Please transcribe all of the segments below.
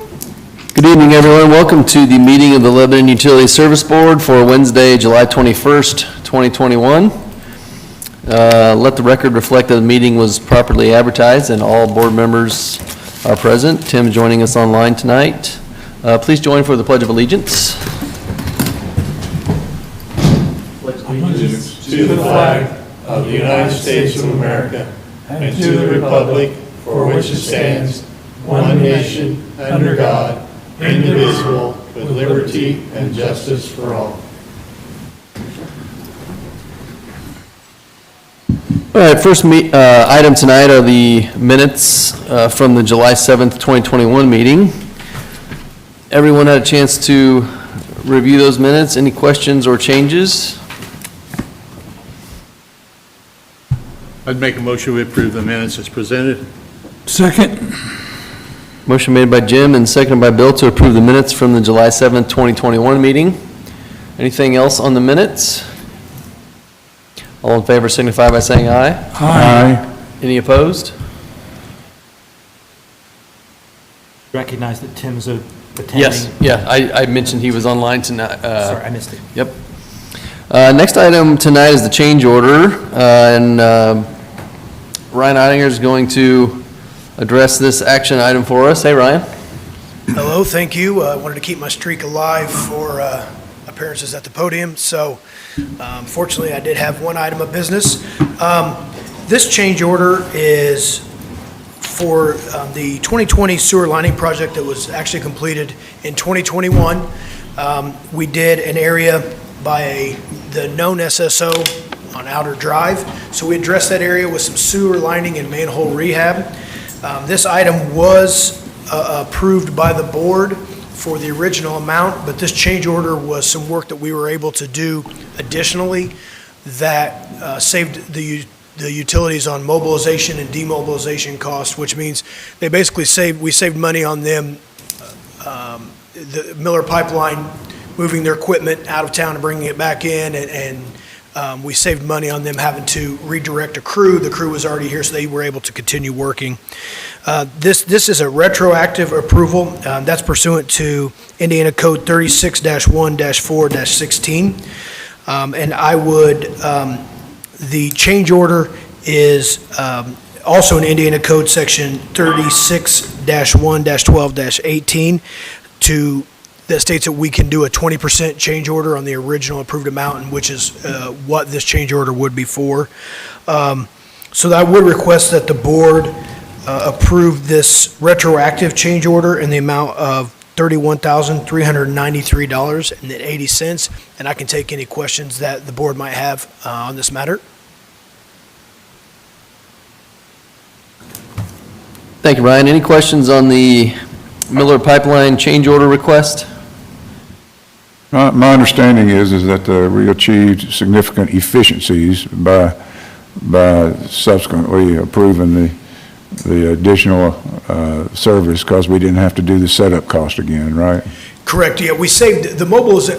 Good evening, everyone. Welcome to the meeting of the Lebanon Utility Service Board for Wednesday, July 21st, 2021. Let the record reflect that the meeting was properly advertised and all board members are present. Tim joining us online tonight. Please join for the Pledge of Allegiance. Allegiance to the flag of the United States of America and to the republic for which it stands, one nation, under God, indivisible, with liberty and justice for all. All right, first item tonight are the minutes from the July 7th, 2021 meeting. Everyone had a chance to review those minutes. Any questions or changes? I'd make a motion we approve the minutes as presented. Second. Motion made by Jim and seconded by Bill to approve the minutes from the July 7th, 2021 meeting. Anything else on the minutes? All in favor signify by saying aye. Aye. Any opposed? Recognize that Tim's attending. Yes, yeah, I mentioned he was online tonight. Sorry, I missed it. Yep. Next item tonight is the change order, and Ryan Eidinger is going to address this action item for us. Hey, Ryan. Hello, thank you. I wanted to keep my streak alive for appearances at the podium, so fortunately I did have one item of business. This change order is for the 2020 sewer lining project that was actually completed in 2021. We did an area by the known SSO on Outer Drive, so we addressed that area with some sewer lining and manhole rehab. This item was approved by the board for the original amount, but this change order was some work that we were able to do additionally that saved the utilities on mobilization and demobilization costs, which means they basically we saved money on them, the Miller Pipeline moving their equipment out of town and bringing it back in, and we saved money on them having to redirect a crew. The crew was already here, so they were able to continue working. This is a retroactive approval. That's pursuant to Indiana Code 36-1-4-16. And I would, the change order is also in Indiana Code section 36-1-12-18 that states that we can do a 20% change order on the original approved amount, which is what this change order would be for. So I would request that the board approve this retroactive change order in the amount of $31,393.80, and I can take any questions that the board might have on this matter. Thank you, Ryan. Any questions on the Miller Pipeline change order request? My understanding is that we achieved significant efficiencies by subsequently approving the additional service because we didn't have to do the setup cost again, right? Correct, yeah, we saved the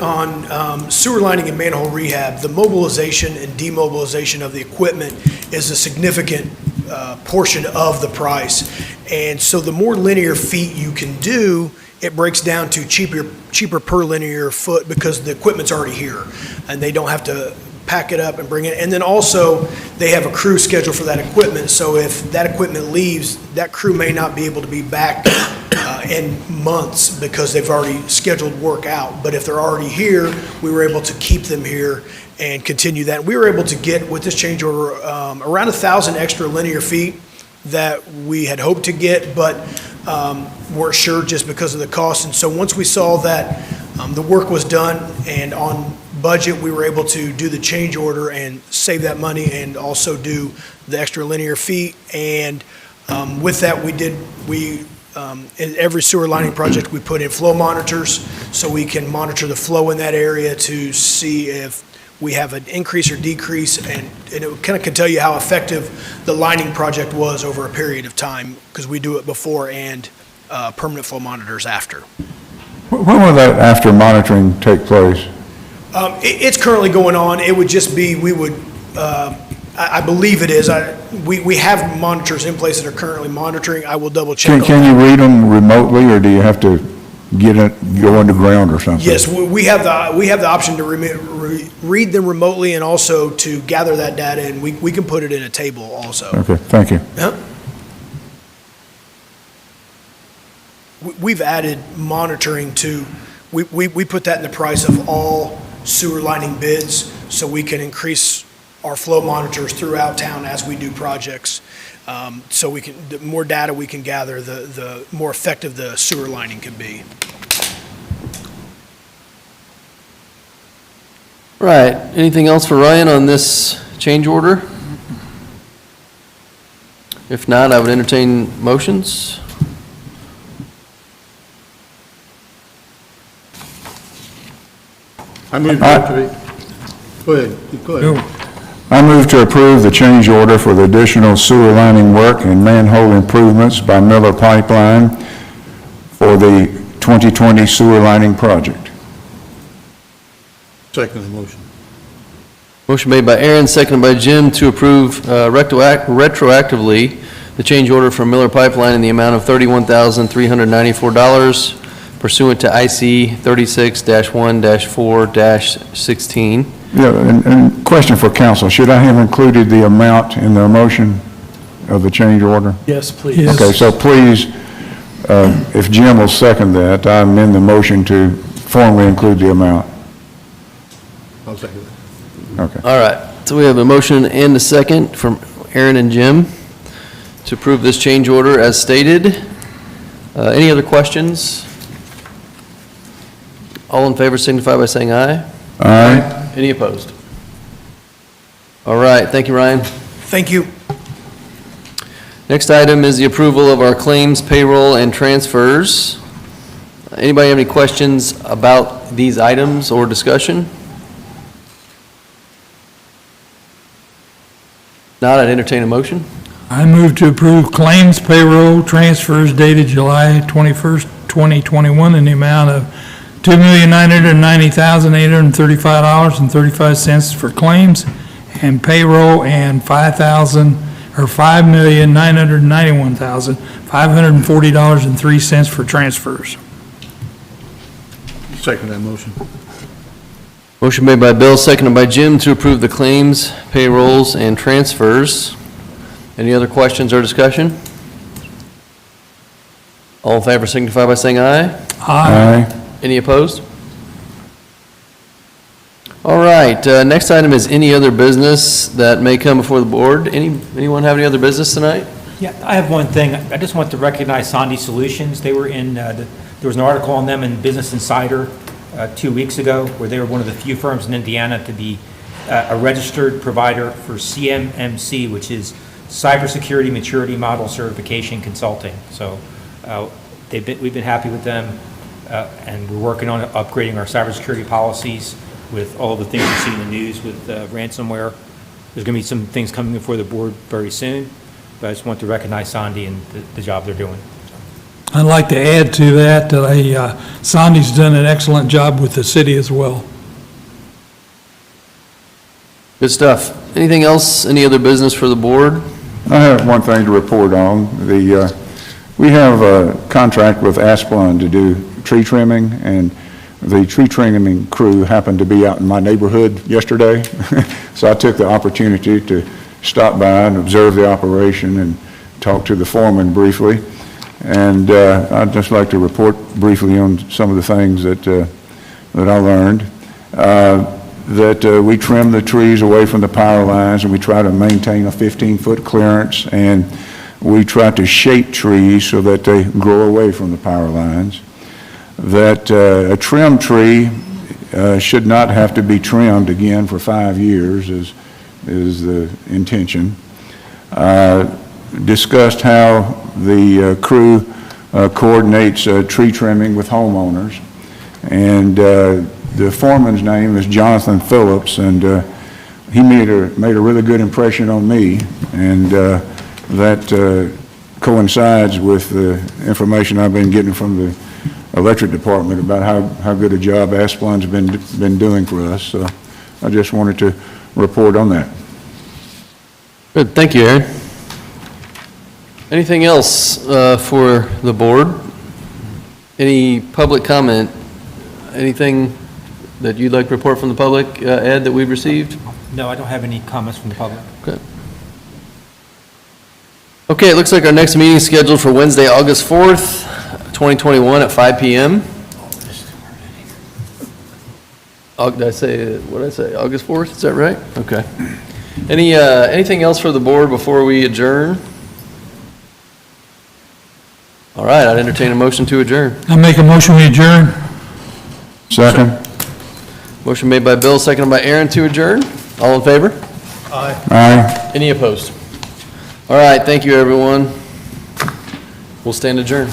on sewer lining and manhole rehab. The mobilization and demobilization of the equipment is a significant portion of the price. And so the more linear feet you can do, it breaks down to cheaper per linear foot because the equipment's already here and they don't have to pack it up and bring it. And then also they have a crew scheduled for that equipment. So if that equipment leaves, that crew may not be able to be back in months because they've already scheduled work out. But if they're already here, we were able to keep them here and continue that. We were able to get with this change order around 1,000 extra linear feet that we had hoped to get, but weren't sure just because of the cost. And so once we saw that the work was done and on budget, we were able to do the change order and save that money and also do the extra linear feet. And with that, in every sewer lining project, we put in flow monitors so we can monitor the flow in that area to see if we have an increase or decrease, and it kind of can tell you how effective the lining project was over a period of time because we do it before and permanent flow monitors after. When will that after monitoring take place? It's currently going on. It would just be, we would I believe it is. We have monitors in place that are currently monitoring. I will double check on Can that. you read them remotely, or do you have to go underground or something? Yes, we have the option to read them remotely and also to gather that data, and we can put it in a table also. Okay, thank you. Huh? We've added monitoring to, we put that in the price of all sewer lining bids, so we can increase our flow monitors throughout town as we do projects. So the more data we can gather, the more effective the sewer lining can be. Right, anything else for Ryan on this change order? If not, I would entertain motions. I move to activate. Go ahead. I move to approve the change order for the additional sewer lining work and manhole improvements by Miller Pipeline for the 2020 sewer lining project. Second motion. Motion made by Aaron, seconded by Jim to approve retroactively the change order from Miller Pipeline in the amount of $31,394 pursuant to IC 36-1-4-16. Yeah, and question for council, should I have included the amount in the motion of the change order? Yes, please. Okay, so please, if Jim will second that, I amend the motion to formally include the amount. I'll second it. Okay. All right, so we have a motion and a second from Aaron and Jim to approve this change order as stated. Any other questions? All in favor signify by saying aye. Aye. Any opposed? All right, thank you, Ryan. Thank you. Next item is the approval of our claims, payroll, and transfers. Anybody have any questions about these items or discussion? Not, I'd entertain a motion. I move to approve claims payroll transfers dated July 21st, 2021 in the amount of $2,990,835.35 for claims and payroll and $5,991,540.03 for transfers. Second that motion. Motion made by Bill, seconded by Jim to approve the claims, payrolls, and transfers. Any other questions or discussion? All in favor signify by saying aye. Aye. Any opposed? All right, next item is any other business that may come before the board. Anyone have any other business tonight? Yeah, I have one thing. I just want to recognize Sandy Solutions. They were in, there was an article on them in Business Insider 2 weeks ago, where they were one of the few firms in Indiana to be a registered provider for CMMC, which is Cybersecurity Maturity Model Certification Consulting. So we've been happy with them, and we're working on upgrading our cybersecurity policies with all the things you see in the news with ransomware. There's going to be some things coming before the board very soon, but I just want to recognize Sandy and the job they're doing. I'd like to add to that Sandy's done an excellent job with the city as well. Good stuff. Anything else, any other business for the board? I have one thing to report on. We have a contract with Asplund to do tree trimming, and the tree trimming crew happened to be out in my neighborhood yesterday. So I took the opportunity to stop by and observe the operation and talk to the foreman briefly. And I'd just like to report briefly on some of the things that I learned. That we trim the trees away from the power lines, and we try to maintain a 15-foot clearance, and we try to shape trees so that they grow away from the power lines. That a trim tree should not have to be trimmed again for 5 years is the intention. Discussed how the crew coordinates tree trimming with homeowners, and the foreman's name is Jonathan Phillips, and he made a really good impression on me, and that coincides with the information I've been getting from the electric department about how good a job Asplund's been doing for us. So I just wanted to report on that. Good, thank you, Aaron. Anything else for the board? Any public comment? Anything that you'd like to report from the public, Ed, that we've received? No, I don't have any comments from the public. Okay. Okay, it looks like our next meeting is scheduled for Wednesday, August 4th, 2021 at 5 PM. Did I say, what did I say, August 4th, is that right? Okay. Anything else for the board before we adjourn? All right, I'd entertain a motion to adjourn. I make a motion, we adjourn. Second? Motion made by Bill, seconded by Aaron to adjourn. All in favor? Aye. Any opposed? All right, thank you, everyone. We'll stand adjourned.